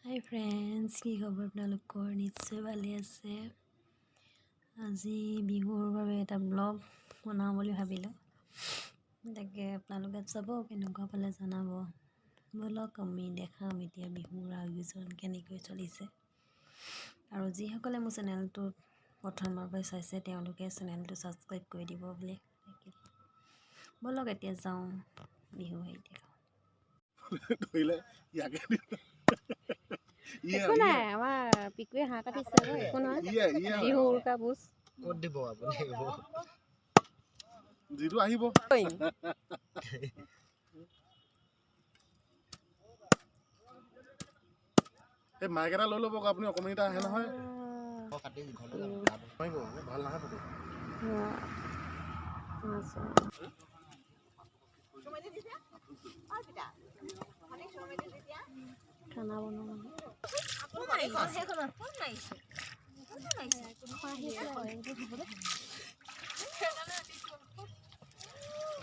হাই friends, কি খবৰ আপোনালোকৰ? নিশ্চয় ভালে আছে। আজি বিহুৰ বাবে এটা ব্লগ বনাওঁ বুলি ভাবিলোঁ। তাকে আপোনালোকে চাব, কেনেকুৱা পালে জনাব। ব'লক আমি দেখাম এতিয়া বিহুৰ আয়োজন কেনেকৈ চলিছে। আৰু যিসকলে মোৰ চেনেলটোত প্ৰথমবাৰ পৰা চাইছে তেওঁলোকে চেনেলটো ছাবস্ক্ৰাইব কৰি দিব বুলি থাকিল। ব'লক এতিয়া যাওঁ বিহু হেৰি দেখাওঁ। একো নাই, আমাৰ পিকুৱে হাঁহ কাটিছে আকৌ, একো নহয়। বিহু উৰুকা বুজ ক'ত দিব আপুনি যিটো আহিব এই মাইক এটা লৈ ল'ব আপুনি, অকণমান এটা আহে নহয়। ভাল নাহে ফটো খানা বনোৱা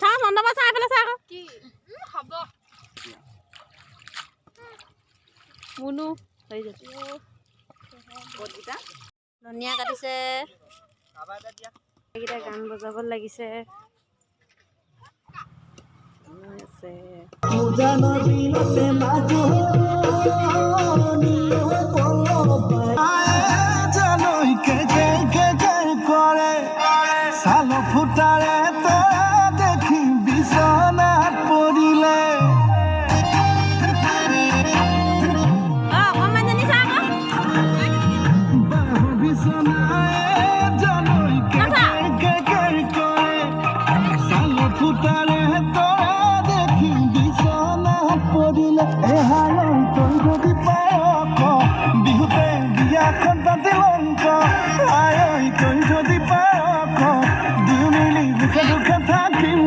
চাহ নন্দবা চাহ এইফালে চাহ আকৌ কি হ'ব মুনু হৈ যাচ্ছে ধনিয়া কাটিছে, এইকেইটা গান বজাব লাগিছে। ফুটাৰে দেখি বিছনাত পৰিলে বিহুতে বিয়াখন পাতি লংক আই তই যদি পাৰ দুই মিলি দুখে দুখে থাকিম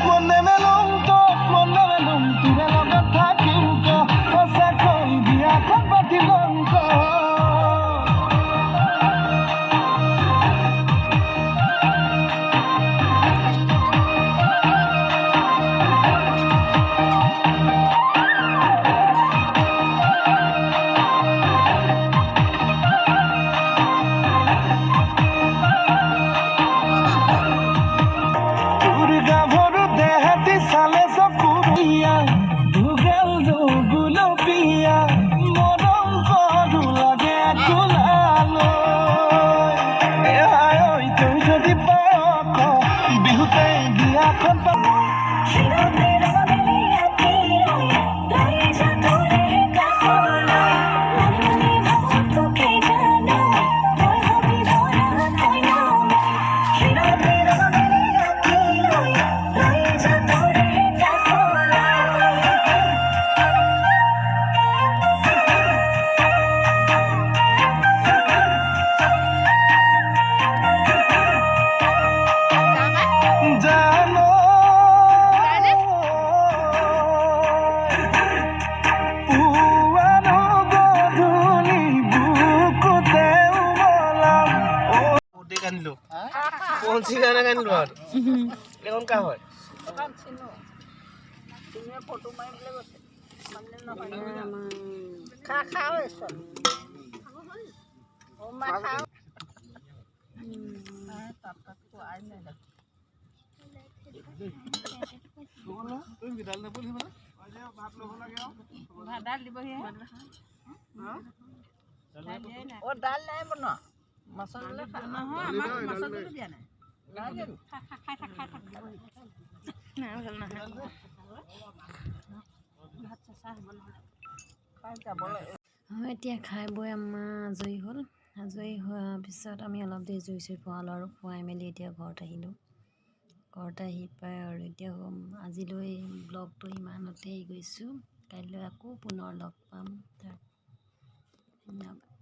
মনে মেলুম তোৰে লগত থাকিম সঁচাকৈ বিয়াখন পাতি লংক कौन सी गाना गान लो और ये कौन का है फोटो मार ले बसे मनले न खा खाओ ऐसा ओ मा खाओ तब तक तो आज नहीं लग बोलो तुम भी डालना बोली ना आज भात लोग लगे आओ भात डाल दिबो है हां ओ डाल नहीं बनो मसाला खाना हो मसाला तो दिया नहीं এতিয়া খাই বৈ আমাৰ আজৰি হ'ল। আজৰি হোৱাৰ পিছত আমি অলপ দেৰি জুই চুই ফুৱালোঁ আৰু ফুৱাই মেলি এতিয়া ঘৰত আহিলোঁ। ঘৰত আহি পাই আৰু এতিয়া আজিলৈ ব্লগটো ইমানতে গৈছোঁ। কাইলৈ আকৌ পুনৰ লগ পাম। ধন্যবাদ।